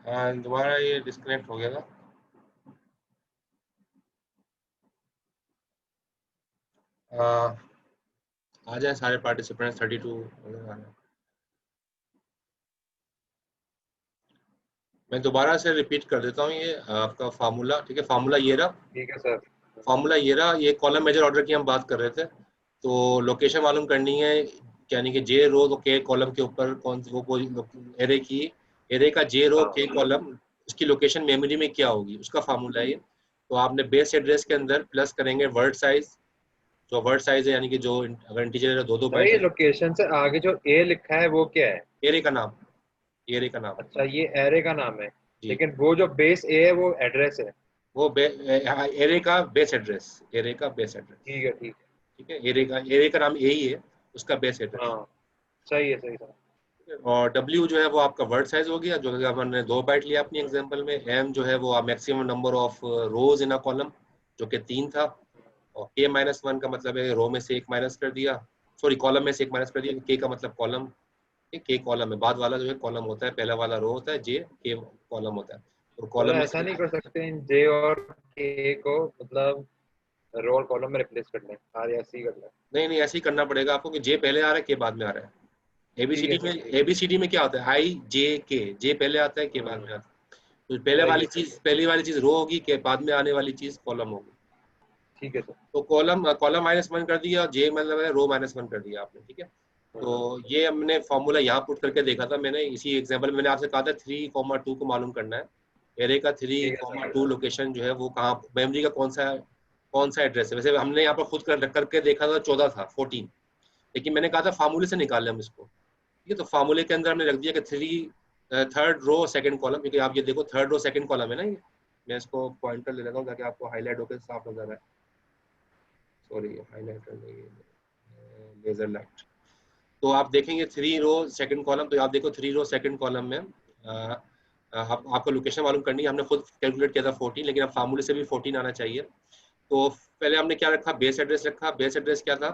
दोबारा ये डिस्कनेक्ट हो गया था। आ जाए सारे पार्टिसिपेंट्स 32 मैं दोबारा से रिपीट कर देता हूँ ये आपका फार्मूला, ठीक है। फार्मूला ये रहा, ठीक है सर। फार्मूला ये रहा, ये कॉलम मेजर ऑर्डर की हम बात कर रहे थे। तो लोकेशन मालूम करनी है, यानी कि जे रो तो के कॉलम के ऊपर कौन वो कोई एरे की, एरे का जे रो हाँ के कॉलम, उसकी लोकेशन मेमोरी में क्या होगी, उसका फार्मूला है ये। तो आपने बेस एड्रेस के अंदर प्लस करेंगे वर्ड साइज, जो वर्ड साइज है यानी कि जो अगर इंटीजर है 2 2 बाइट सर, ये है। लोकेशन से आगे जो ए लिखा है वो क्या है? एरे का नाम, एरे का नाम। अच्छा, ये एरे का नाम है। जी, लेकिन वो जो बेस ए है वो एड्रेस है। वो एरे का बेस एड्रेस, एरे का बेस एड्रेस, ठीक है, ठीक ठीक है। एरे का नाम यही है, उसका बेस है। एड्रेस। हाँ, सही है, सही सर। और W जो है वो आपका वर्ड साइज हो गया, जो कि हमने 2 बाइट लिया अपनी एग्जांपल में। M जो है वो maximum number of rose in a column, जो कि 3 था। और K-1 का मतलब है रो में से एक माइनस कर दिया, सॉरी कॉलम में से एक माइनस कर दिया। K का मतलब कॉलम, के कॉलम है, बाद वाला जो है कॉलम होता है, पहला वाला रो होता है, जे के कॉलम होता है। तो सर, कॉलम में ऐसा से नहीं कर सकते इन जे और के को, मतलब रोल कॉलम में रिप्लेस कर लें, आर या सी कर लें? नहीं नहीं, ऐसे ही करना पड़ेगा आपको कि जे पहले आ रहा है, के बाद में आ रहा है। ठीक है एबीसीडी में, सर, ठीक है। एबीसीडी में क्या होता है, आई जे के, जे पहले आता है, के बाद में आता है। तो पहले सही वाली है, सही चीज, है। पहली वाली चीज रो होगी, के बाद में आने वाली चीज कॉलम होगी। ठीक है सर। तो कॉलम कॉलम -1 कर दिया, जे मतलब है रो -1 कर दिया आपने, ठीक है। तो हाँ, ये हमने फॉर्मूला यहाँ पुट करके देखा था मैंने, इसी एग्जांपल में मैंने आपसे कहा था 3,2 को मालूम करना है। एरे का ठीक है सर। 3,2 लोकेशन जो है वो कहाँ, मेमोरी का कौन सा एड्रेस है। वैसे हमने यहाँ पर खुद करके देखा था, 14 था, 14। लेकिन मैंने कहा था फार्मूले से निकाले हम इसको, ठीक है। तो फार्मूले के अंदर हमने रख दिया कि थर्ड रो सेकंड कॉलम, क्योंकि आप ये देखो थर्ड रो सेकंड कॉलम है ना ये। मैं इसको पॉइंटर ले लेता हूँ ताकि आपको हाईलाइट होकर साफ नजर आए। सॉरी, हाईलाइटर नहीं, लेजर लाइट। तो आप देखेंगे 3 रो सेकंड कॉलम, तो आप देखो 3 रो सेकंड कॉलम में आपको लोकेशन मालूम करनी है। हमने खुद कैलकुलेट किया था 14, लेकिन अब फार्मूले से भी 14 आना चाहिए। तो पहले हमने क्या रखा, बेस एड्रेस रखा। बेस एड्रेस क्या था,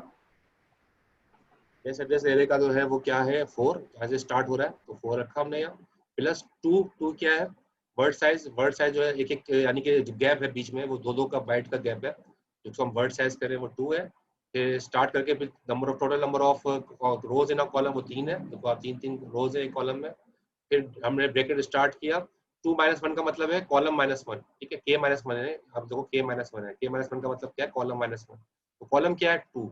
बेस एड्रेस एरे का जो है वो क्या है, 4, यहाँ से स्टार्ट हो रहा है तो 4 रखा हमने यहाँ। प्लस 2, 2 क्या है, वर्ड साइज। वर्ड साइज जो है एक एक, यानी कि जो गैप है बीच में वो 2 2 का बाइट का गैप है, जिसको हम वर्ड साइज करें वो 2 है। फिर स्टार्ट करके फिर number of, total number of rose in a column वो 3 है, देखो आप 3 3 रोज है एक कॉलम में। फिर हमने ब्रैकेट स्टार्ट किया, 2-1 का मतलब है कॉलम -1, ठीक है। K-1 है, अब देखो K-1 है, K-1 का मतलब क्या है, कॉलम -1। तो कॉलम क्या है, 2,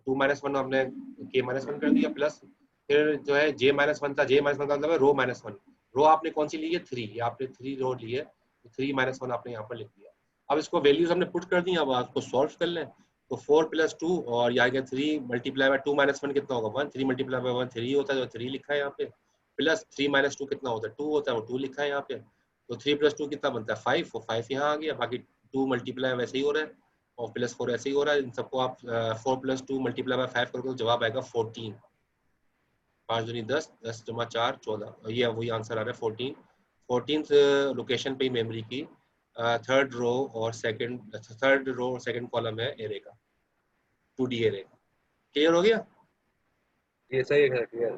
2-1 हमने K-1 कर दिया। प्लस फिर जो है J-1 था, J-1 का मतलब है रो -1। रो आपने कौन सी ली है, 3, आपने 3 रो ली है, तो 3-1 आपने यहाँ पर लिख दिया। अब इसको वैल्यूज हमने पुट कर दी, अब आपको सॉल्व कर लें। तो 4+2 और यहाँ गया 3 मल्टीप्लाई बाय 2-1 कितना होगा, 1, 3 मल्टीप्लाई बाय 1 3 होता है, जो 3 लिखा है यहाँ पे। प्लस 3-2 कितना होता है, 2 होता है, वो 2 लिखा है यहाँ पे। तो 3+2 कितना बनता है, 5, और 5 यहाँ आ गया। बाकी 2 मल्टीप्लाई वैसे ही हो रहा है, और +4 ऐसे ही हो रहा है। इन सबको आप 4+2 मल्टीप्लाई बाय 5 करोगे तो जवाब आएगा 14। 5 दूनी 10, 10 जमा 4 14, और ये वही आंसर आ रहा है 14। 14th लोकेशन पे मेमोरी की थर्ड रो और सेकंड कॉलम है एरे का, 2D एरे का। क्लियर हो गया। ये सही है सर, क्लियर।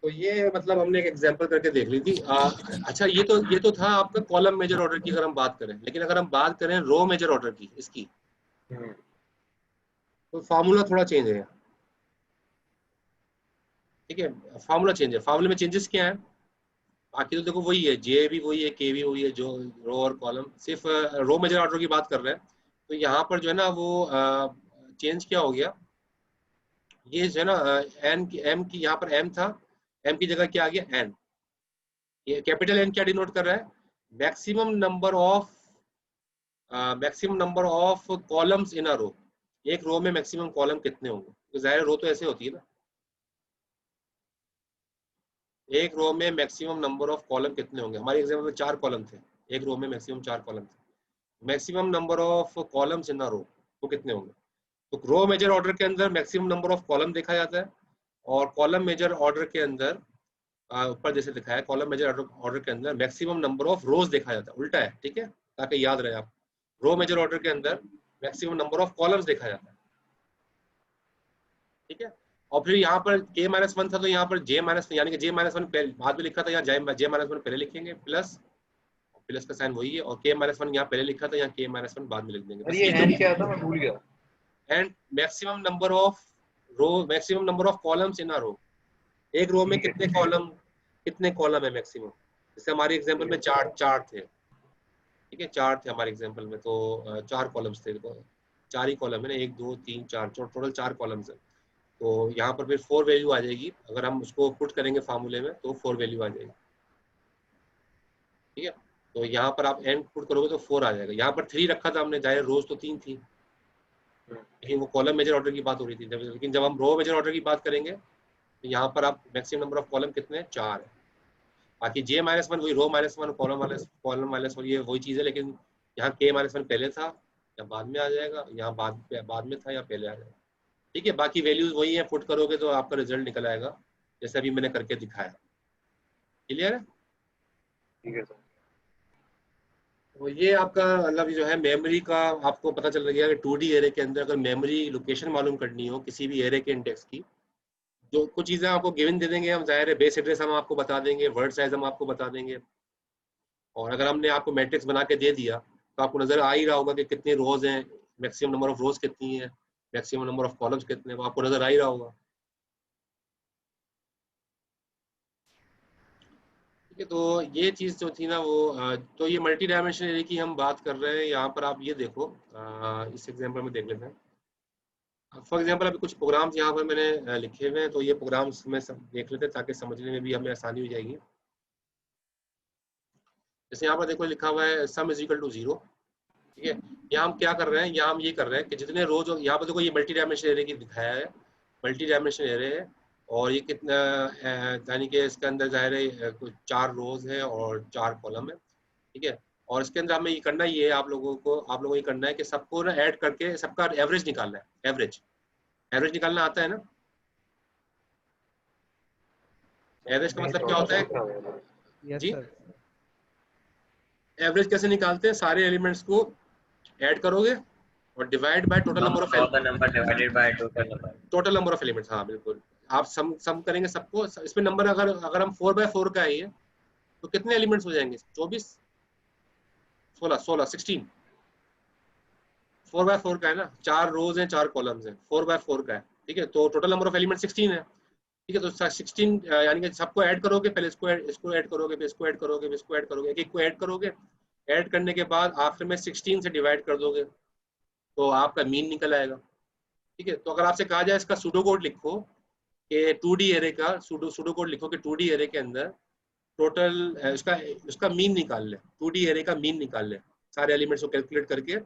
तो ये मतलब हमने एक एग्जांपल करके देख ली थी। अच्छा, ये तो था आपका कॉलम मेजर ऑर्डर की अगर हम बात करें, लेकिन अगर हम बात करें रो मेजर ऑर्डर की इसकी, हम्म। तो फार्मूला थोड़ा चेंज है, ठीक है। फार्मूला चेंज है, फार्मूले में चेंजेस क्या है, बाकी तो देखो वही है, जे भी वही है, के भी वही है, जो रो और कॉलम, सिर्फ रो मेजर ऑर्डर की बात कर रहे हैं। तो यहाँ पर जो है ना वो चेंज क्या हो गया, ये जो है ना एन की, एम की, यहाँ पर एम था, एम की जगह क्या आ गया, एन। ये कैपिटल एन क्या डिनोट कर रहा है, maximum number of, maximum number of columns in a row. एक रो में मैक्सिमम कॉलम कितने होंगे, तो जाहिर रो तो ऐसे होती है ना, एक रो में मैक्सिमम नंबर ऑफ कॉलम कितने होंगे। हमारे एग्जाम्पल में 4 कॉलम थे, एक रो में मैक्सिमम 4 कॉलम थे। Maximum number of columns in a row वो कितने होंगे। तो रो मेजर ऑर्डर के अंदर मैक्सिमम नंबर ऑफ कॉलम देखा जाता है, और कॉलम मेजर ऑर्डर के अंदर ऊपर जैसे दिखाया है, कॉलम मेजर ऑर्डर के अंदर मैक्सिमम नंबर ऑफ रोज देखा जाता है, उल्टा है, ठीक है, ताकि याद रहे आप। रो मेजर ऑर्डर के अंदर मैक्सिमम नंबर ऑफ कॉलम्स देखा जाता है, ठीक है। और फिर यहाँ पर k-1 था तो यहाँ पर j- यानी कि j-1 बाद में लिखा था, यहाँ j-1 पहले लिखेंगे, प्लस प्लस का साइन वही है, और k-1 यहाँ पहले लिखा था, यहाँ k-1 बाद में लिख देंगे, और बस ये ये एंड क्या था, मैं भूल गया। And maximum number of maximum number of columns in a row. एक रो में ठीक है ठीक है। कितने कॉलम है मैक्सिमम। जैसे हमारे एग्जांपल में चार चार थे, ठीक है, चार थे हमारे एग्जांपल में, तो चार कॉलम्स थे, तो चार ही कॉलम है ना, एक दो तीन चार, टोटल चार कॉलम्स है। तो यहाँ पर फिर 4 वैल्यू आ जाएगी, अगर हम उसको पुट करेंगे फार्मूले में तो 4 वैल्यू आ जाएगी, ठीक है। तो यहाँ पर आप एन पुट करोगे तो 4 आ जाएगा। यहाँ पर 3 रखा था हमने, जाहिर रोज तो 3 थी, लेकिन वो कॉलम मेजर ऑर्डर की बात हो रही थी, लेकिन जब हम रो मेजर ऑर्डर की बात करेंगे तो यहाँ पर आप मैक्सिमम नंबर ऑफ कॉलम कितने हैं, 4 है। बाकी j-1 वही रो-1 कॉलम-1 ये वही चीज़ है, लेकिन यहाँ k-1 पहले था या बाद में आ जाएगा, यहाँ बाद में था या पहले आ जाएगा, ठीक है। बाकी वैल्यूज वही है, पुट करोगे तो आपका रिजल्ट निकल आएगा, जैसे अभी मैंने करके दिखाया। क्लियर है? ठीक है सर। तो ये आपका मतलब जो है मेमोरी का, आपको पता चल गया कि 2D एरे के अंदर अगर मेमोरी लोकेशन मालूम करनी हो किसी भी एरे के इंडेक्स की, जो कुछ चीज़ें आपको गिवन दे देंगे हम, जाहिर है बेस एड्रेस हम आपको बता देंगे, वर्ड साइज हम आपको बता देंगे, और अगर हमने आपको मैट्रिक्स बना के दे दिया तो आपको नजर आ ही रहा होगा कि कितने रोज हैं, मैक्सिमम नंबर ऑफ रोज कितनी है, मैक्सिमम नंबर ऑफ कॉलम्स कितने हैं, वो आपको नजर आ ही रहा होगा, ठीक है। तो ये चीज़ जो थी ना वो तो ये मल्टी डायमेंशनल एरे की हम बात कर रहे हैं। यहाँ पर आप ये देखो, इस एग्जांपल में देख लेते हैं। फॉर एग्जांपल अभी कुछ प्रोग्राम्स यहाँ पर मैंने लिखे हुए हैं, तो ये प्रोग्राम्स में सब देख लेते हैं ताकि समझने में भी हमें आसानी हो जाएगी। जैसे यहाँ पर देखो लिखा हुआ है सम इज इक्वल टू 0, ठीक है। यहाँ हम क्या कर रहे हैं, यहाँ हम ये कर रहे हैं कि जितने रोज, यहाँ पर देखो ये मल्टी डायमेंशनल एरे की दिखाया है, मल्टी डायमेंशनल एरे है, और ये कितना यानी कि इसके अंदर जाहिर है कुछ 4 रोज है और 4 कॉलम है, ठीक है। और इसके अंदर हमें ये करना ही है, आप लोगों को ये करना है कि सबको ना ऐड करके सबका एवरेज निकालना है। एवरेज एवरेज निकालना आता है ना? एवरेज का नहीं मतलब क्या थोड़ा होता सा है खराब है। यस जी? सर। एवरेज कैसे निकालते हैं, सारे एलिमेंट्स को ऐड करोगे और divide by total Sum number of all the number divided by total number. Of elements, हाँ बिल्कुल। आप सम करेंगे सबको, इसमें नंबर अगर अगर हम 4/4 का है ये, तो कितने एलिमेंट्स हो जाएंगे, 24 16 16 4/4 का है ना, 4 रोज हैं 4 कॉलम्स हैं, 4/4 का है, ठीक है। तो टोटल नंबर ऑफ एलिमेंट 16 है, ठीक है। तो 16 यानी कि सबको ऐड करोगे, पहले इसको ऐड करोगे, फिर इसको ऐड करोगे, फिर इसको ऐड करोगे, एक एक को ऐड करोगे, ऐड करने के बाद आखिर में 16 से डिवाइड कर दोगे तो आपका मीन निकल आएगा, ठीक है। तो अगर आपसे कहा जाए इसका सूडो कोड लिखो कि 2D एरे का सूडो कोड लिखो कि 2D एरे के अंदर टोटल उसका उसका मीन निकाल ले, 2D एरे का मीन निकाल ले, सारे एलिमेंट्स को कैलकुलेट करके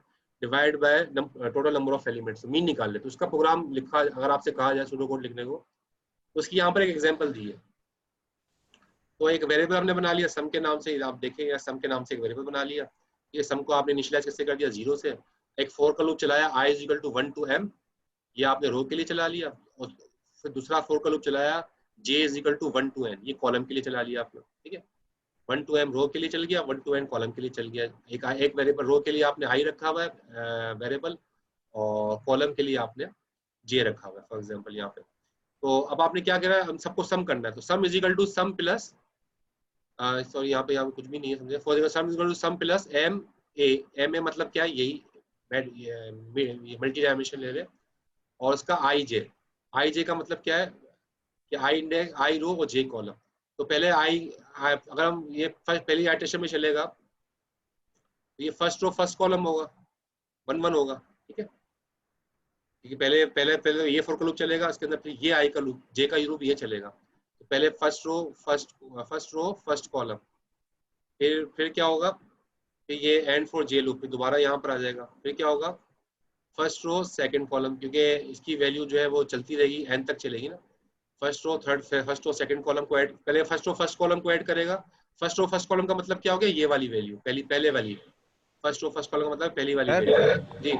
divide by total number of elements mean निकाल ले, तो उसका प्रोग्राम लिखा, अगर आपसे कहा जाए सूडो कोड लिखने को, तो उसकी यहाँ पर एक एग्जांपल दी है। तो एक वेरिएबल हमने बना लिया सम के नाम से, आप देखें या सम के नाम से एक वेरिएबल बना लिया। ये सम को आपने इनिशियलाइज कैसे कर दिया, 0 से। एक फॉर का लूप चलाया i is equal to 1 to m, ये आपने रो के लिए चला लिया, और फिर दूसरा फॉर का लूप चलाया j is equal to 1 to n, ये कॉलम के लिए चला लिया आपने, ठीक है। 1 to m रो के लिए चल गया, 1 to n कॉलम के लिए चल गया। एक वेरिएबल रो के लिए आपने i रखा हुआ है वेरिएबल, और कॉलम के लिए आपने j रखा हुआ है, फॉर एग्जाम्पल यहाँ पे। तो अब आपने क्या करा, हम सबको सम करना है, तो sum is equal to sum plus, sorry यहाँ पे कुछ भी नहीं है, समझे। For sum is equal to sum plus M A मतलब क्या है, यही मल्टी डायमेंशनल ले ले, और उसका आई जे का मतलब क्या है कि आई इंडेक्स, आई रो और जे कॉलम। तो पहले अगर हम ये पहले आइटरेशन में चलेगा तो ये फर्स्ट रो फर्स्ट कॉलम होगा, 1 1 होगा, ठीक है। क्योंकि पहले पहले पहले ये फॉर का लूप चलेगा, उसके अंदर फिर ये आई का लूप, जे का लूप ये चलेगा। तो पहले फर्स्ट रो फर्स्ट कॉलम, फिर क्या होगा, फिर ये एंड फॉर जे लूप, फिर दोबारा यहाँ पर आ जाएगा, फिर क्या होगा, फर्स्ट रो सेकंड कॉलम, क्योंकि इसकी वैल्यू जो है वो चलती रहेगी, एंड तक चलेगी ना। फर्स्ट रो सेकंड कॉलम को ऐड, पहले फर्स्ट रो फर्स्ट कॉलम को ऐड करेगा। फर्स्ट रो फर्स्ट कॉलम का मतलब क्या हो गया, ये वाली वैल्यू, पहले वाली। फर्स्ट रो फर्स्ट कॉलम का मतलब पहली वाली सर वैल्यू जी।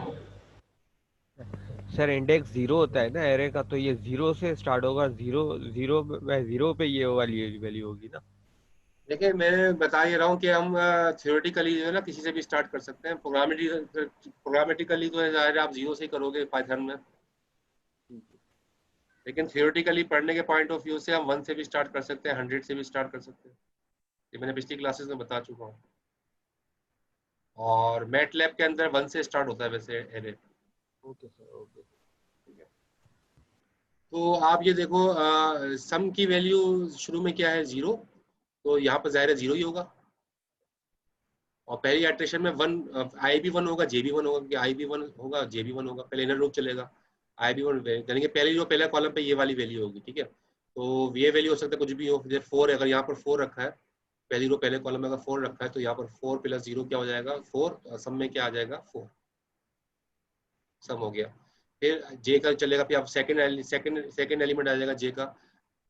सर इंडेक्स 0 होता है ना एरे का, तो ये 0 से स्टार्ट होगा, 0 0 0 पे ये वाली वैल्यू होगी ना। देखिए मैं बता ही रहा हूँ कि हम थियोरेटिकली जो है ना किसी से भी स्टार्ट कर सकते हैं, प्रोग्रामेटिकली तो है, जाहिर है आप 0 से ही करोगे पाइथन में। लेकिन थियोरेटिकली पढ़ने के पॉइंट ऑफ व्यू से हम 1 से भी स्टार्ट कर सकते हैं, 100 से भी स्टार्ट कर सकते हैं, ये मैंने पिछली क्लासेस में बता चुका हूँ। और मैटलैब के अंदर 1 से स्टार्ट होता है वैसे एरे। Okay sir, okay. तो आप ये देखो सम की वैल्यू शुरू में क्या है 0, तो यहाँ पर जाहिर है 0 ही होगा। और पहली आइटरेशन में 1 आई भी 1 होगा, जे भी 1 होगा, क्योंकि आई भी 1 होगा, जे भी 1 होगा। पहले इनर लूप चलेगा, आई भी 1 यानी कि पहले जो पहले कॉलम पे ये वाली वैल्यू होगी, ठीक है। तो ये वैल्यू हो सकता है कुछ भी हो, जैसे 4 है, अगर यहाँ पर 4 रखा है, पहली रो पहले कॉलम में अगर 4 रखा है, तो यहाँ पर 4 + 0 क्या हो जाएगा 4, सम में क्या आ जाएगा 4, सम हो गया। फिर जे का चलेगा, फिर आप सेकंड एलिमेंट आ जाएगा जे का।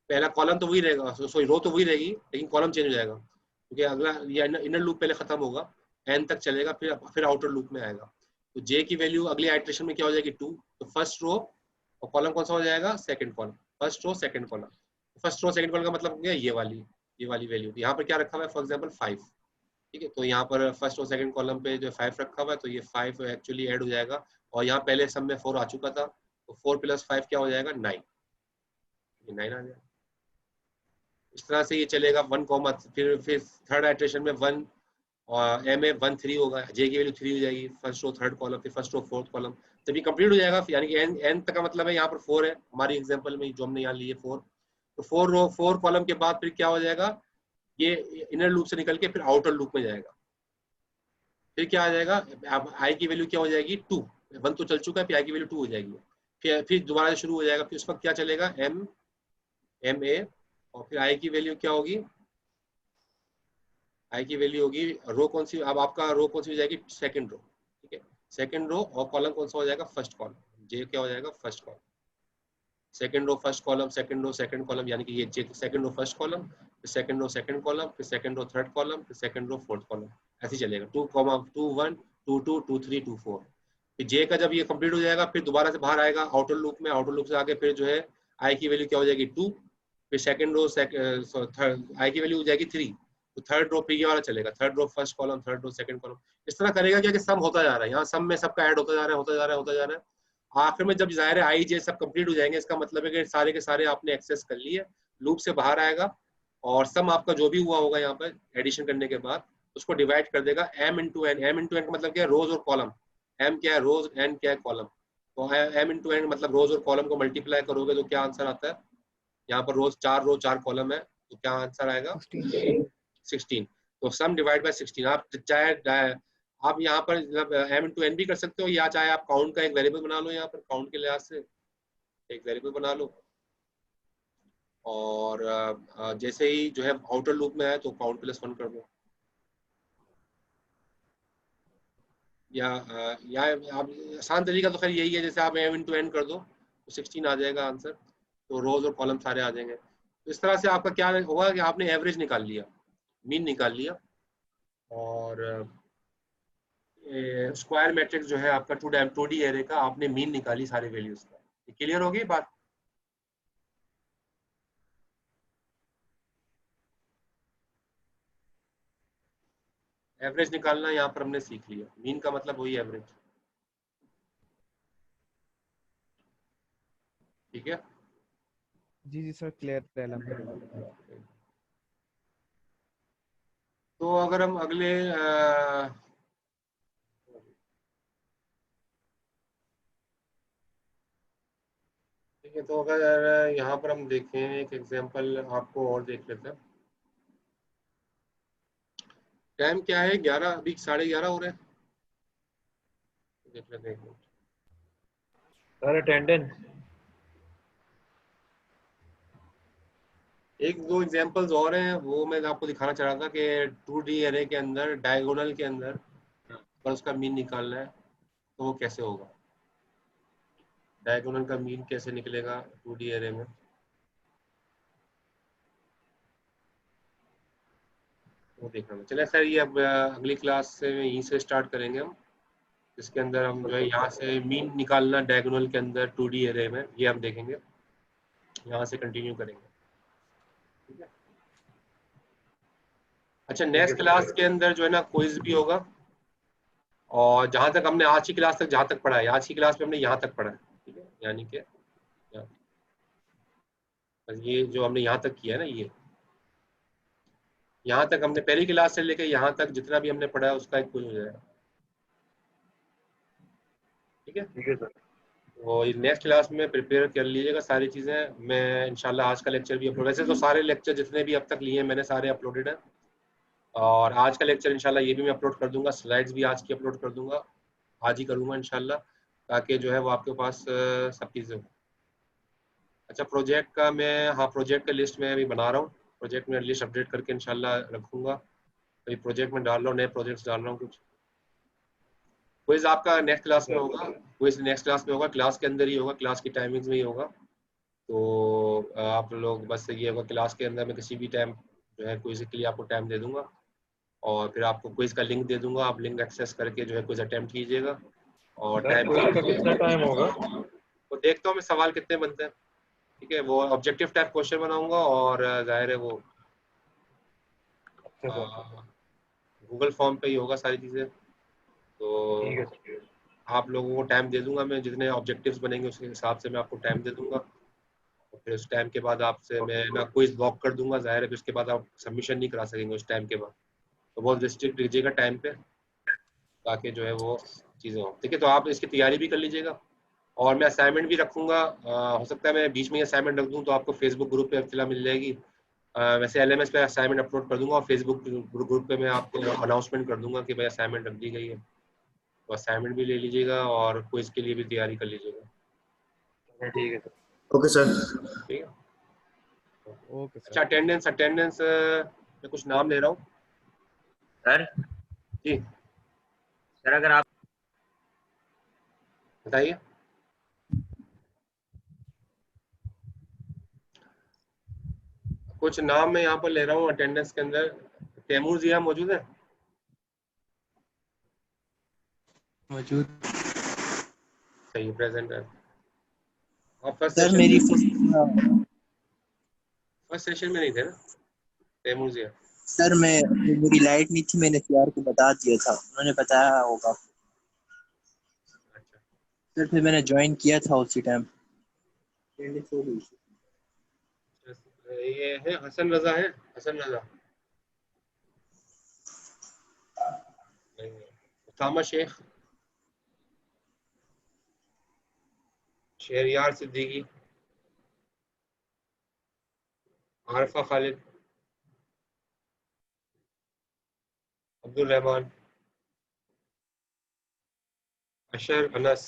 पहला कॉलम तो वही रहेगा, सॉरी रो तो वही रहेगी, लेकिन कॉलम चेंज हो जाएगा, क्योंकि अगला ये इनर लूप पहले खत्म होगा, एन तक चलेगा, फिर आउटर लूप में आएगा। तो जे की वैल्यू अगली आइटरेशन में क्या हो जाएगी 2। तो फर्स्ट रो और कॉलम कौन सा हो जाएगा, second column. First row second column, first row second column का मतलब हो गया ये वाली वैल्यू। यहाँ पर क्या रखा हुआ है, फॉर एग्जाम्पल 5, ठीक है। तो यहाँ पर फर्स्ट और सेकंड कॉलम पे जो 5 रखा हुआ है, तो ये 5 एक्चुअली ऐड हो जाएगा। और यहाँ पहले सब में 4 आ चुका था, तो 4 + 5 क्या हो जाएगा 9, ये 9 आ जाएगा। इस तरह से ये चलेगा 1, फिर थर्ड आइटरेशन में 1 और एम ए 1 3 होगा, जे की वैल्यू 3 हो जाएगी, फर्स्ट रो थर्ड कॉलम, फिर फर्स्ट रो फोर्थ कॉलम, जब ये कंप्लीट हो जाएगा, यानी कि एन तक का मतलब है यहाँ पर 4 है हमारी एग्जांपल में जो हमने यहाँ लिए 4। तो 4 कॉलम के बाद फिर क्या हो जाएगा, ये इनर लूप से निकल के फिर आउटर लूप में जाएगा। फिर क्या आ जाएगा, अब आई की वैल्यू क्या हो जाएगी 2, 1 तो चल चुका है, फिर आई की वैल्यू 2 हो जाएगी। फिर दोबारा शुरू हो जाएगा, फिर उस वक्त क्या चलेगा एम ए, और फिर आई की वैल्यू क्या होगी, आई की वैल्यू होगी रो कौन सी, अब आपका रो कौन सी हो जाएगी सेकंड रो, ठीक है। सेकंड रो और कॉलम कौन सा हो जाएगा फर्स्ट कॉलम, जे क्या हो जाएगा first column. Second row first column, second row second column, यानी कि ये J second row first column, फिर सेकंड रो सेकंड कॉलम, फिर सेकंड रो थर्ड कॉलम, फिर सेकंड रो फोर्थ कॉलम, ऐसे ही चलेगा 2, 2 1 2 2 2 3 2 4। फिर जे का जब ये कंप्लीट हो जाएगा, फिर दोबारा से बाहर आएगा आउटर लूप में, आउटर लूप से आगे फिर जो है आई की वैल्यू क्या हो जाएगी 2, फिर सेकंड रो आई की वैल्यू हो जाएगी 3, तो थर्ड रो पे ये वाला चलेगा, third row first column, third row second column. इस तरह करेगा क्या कि सम होता जा रहा है, यहाँ सम में सबका ऐड होता जा रहा है, होता जा रहा है, होता जा रहा है। आखिर में जब जाहिर है आई जे सब कंप्लीट हो जाएंगे, इसका मतलब है कि सारे के सारे आपने एक्सेस कर लिए, लूप से बाहर आएगा और सम आपका जो भी हुआ होगा यहाँ पर एडिशन करने के बाद उसको डिवाइड कर देगा m into N. m into N का मतलब क्या है, रोज और कॉलम। m क्या है रोज, n क्या है कॉलम। तो m इंटू एन मतलब रोज और कॉलम को मल्टीप्लाई करोगे तो क्या आंसर आता है, यहाँ पर रोज 4 रो 4 कॉलम है, तो क्या आंसर आएगा 16। तो सम डिवाइड बाय 16। आप चाहे आप यहाँ पर m इंटू एन भी कर सकते हो, या चाहे आप काउंट का एक वेरिएबल बना लो, यहाँ पर काउंट के लिहाज से एक वेरिएबल बना लो, और जैसे ही जो है आउटर लूप में आए तो काउंट +1 कर दो, या आप आसान तरीका तो खैर यही है, जैसे आप m इंटू एन कर दो तो 16 आ जाएगा आंसर, तो रोज और कॉलम सारे आ जाएंगे। तो इस तरह से आपका क्या होगा कि आपने एवरेज निकाल लिया, मीन निकाल लिया, और स्क्वायर मैट्रिक्स जो है आपका 2D एरे का आपने मीन निकाली सारे वैल्यूज का। क्लियर होगी बात। एवरेज निकालना यहाँ पर हमने सीख लिया, मीन का मतलब वही एवरेज, ठीक है। जी जी सर, क्लियर है। तो अगर हम अगले ठीक है, तो अगर यहाँ पर हम देखें एक एग्जांपल आपको और देख लेते हैं। टाइम क्या है 11, अभी 11:30 हो रहे हैं, देख लेते हैं। सर अटेंडेंस एक दो एग्जांपल्स और हैं, वो मैं आपको दिखाना चाह रहा था कि 2D एरे के अंदर डायगोनल के अंदर पर उसका मीन निकालना है तो वो कैसे होगा, डायगोनल का मीन कैसे निकलेगा 2D एरे में। वो देखना चलिए सर, ये अब अगली क्लास से यहीं से स्टार्ट करेंगे हम, इसके अंदर हम जो है यहाँ से मीन निकालना डायगोनल के अंदर 2D एरे में, ये हम देखेंगे, यहाँ से कंटिन्यू करेंगे, ठीक है। अच्छा, नेक्स्ट क्लास के अंदर जो है ना क्विज भी होगा, और जहाँ तक हमने आज की क्लास तक जहाँ तक पढ़ा है, आज की क्लास में हमने यहाँ तक पढ़ा है, ठीक है, यानी कि बस ये जो हमने यहाँ तक किया है ना, ये यहाँ तक हमने पहली क्लास से लेकर यहाँ तक जितना भी हमने पढ़ा है उसका एक कुछ हो जाएगा। ठीक है, ठीक है सर। और नेक्स्ट क्लास में प्रिपेयर कर लीजिएगा सारी चीज़ें। मैं इंशाल्लाह आज का लेक्चर भी अपलोड, वैसे तो सारे लेक्चर जितने भी अब तक लिए हैं मैंने सारे अपलोडेड हैं, और आज का लेक्चर इंशाल्लाह ये भी मैं अपलोड कर दूंगा, स्लाइड्स भी आज की अपलोड कर दूंगा, आज ही करूँगा इंशाल्लाह, ताकि जो है वो आपके पास सब चीज़ें हो। अच्छा, प्रोजेक्ट का मैं, हाँ प्रोजेक्ट का लिस्ट मैं अभी बना रहा हूँ, प्रोजेक्ट में लिस्ट अपडेट करके इंशाल्लाह रखूँगा। अभी प्रोजेक्ट में डाल रहा हूँ, नए प्रोजेक्ट्स डाल रहा हूँ कुछ। क्विज आपका नेक्स्ट क्लास में होगा, क्विज नेक्स्ट क्लास में होगा, क्लास के अंदर ही होगा, क्लास की टाइमिंग्स में ही होगा। तो आप लोग बस ये होगा, क्लास के अंदर में किसी भी टाइम जो है क्विज के लिए आपको टाइम दे दूंगा, और फिर आपको क्विज का लिंक दे दूंगा, आप लिंक एक्सेस करके जो है क्विज अटेम्प्ट कीजिएगा। और सर टाइम क्विज का कितना टाइम होगा? तो देखता हूँ मैं सवाल कितने बनते हैं। ठीक है, वो ऑब्जेक्टिव टाइप क्वेश्चन बनाऊंगा, और जाहिर है वो अच्छा सर। गूगल फॉर्म पे ही होगा सारी चीज़ें। तो ठीक है सर। आप लोगों को टाइम दे दूंगा मैं, जितने ऑब्जेक्टिव्स बनेंगे उसके हिसाब से मैं आपको टाइम दे दूंगा, और फिर उस टाइम के बाद आपसे मैं ना क्विज ब्लॉक कर दूंगा, जाहिर है फिर उसके बाद आप सबमिशन नहीं करा सकेंगे उस टाइम के बाद। तो बहुत रिस्ट्रिक्ट लीजिएगा टाइम पे, ताकि जो है वो चीज़ें हो। ठीक है, तो आप इसकी तैयारी भी कर लीजिएगा, और मैं असाइनमेंट भी रखूंगा। हो सकता है मैं बीच में असाइनमेंट रख दूं, तो आपको फेसबुक ग्रुप पे इत्तला मिल जाएगी। वैसे LMS पे असाइनमेंट अपलोड कर दूंगा, और फेसबुक ग्रुप पे मैं आपको अनाउंसमेंट कर दूंगा कि भाई असाइनमेंट रख दी गई है, तो असाइनमेंट भी ले लीजिएगा, और क्विज के लिए भी तैयारी कर लीजिएगा। ठीक है सर। Okay sir. ठीक है, ओके अच्छा सर। अटेंडेंस मैं कुछ नाम ले रहा हूँ सर जी, सर अगर आप बताइए। कुछ नाम मैं यहाँ पर ले रहा हूँ अटेंडेंस के अंदर। तैमूर जिया मौजूद है? मौजूद। सही, प्रेजेंट है। आप फर्स्ट सर सेशन मेरी में नहीं थे ना, तैमूर जिया? सर मेरी लाइट नहीं थी, मैंने सीआर को बता दिया था, उन्होंने बताया होगा। अच्छा, सर फिर मैंने ज्वाइन किया था उसी टाइम। ये है हसन रजा, है हसन रजा? नहीं है। उसामा शेख, शहरियार सिद्दीकी, आरफा खालिद, अब्दुल रहमान, अशर अनस,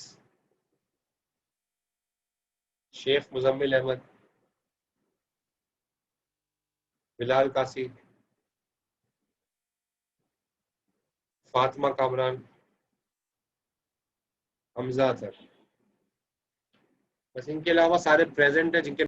शेख मुजम्मिल अहमद, बिलाल कासी, फातिमा कामरान, हमजा अतर। बस इनके अलावा सारे प्रेजेंट है, जिनके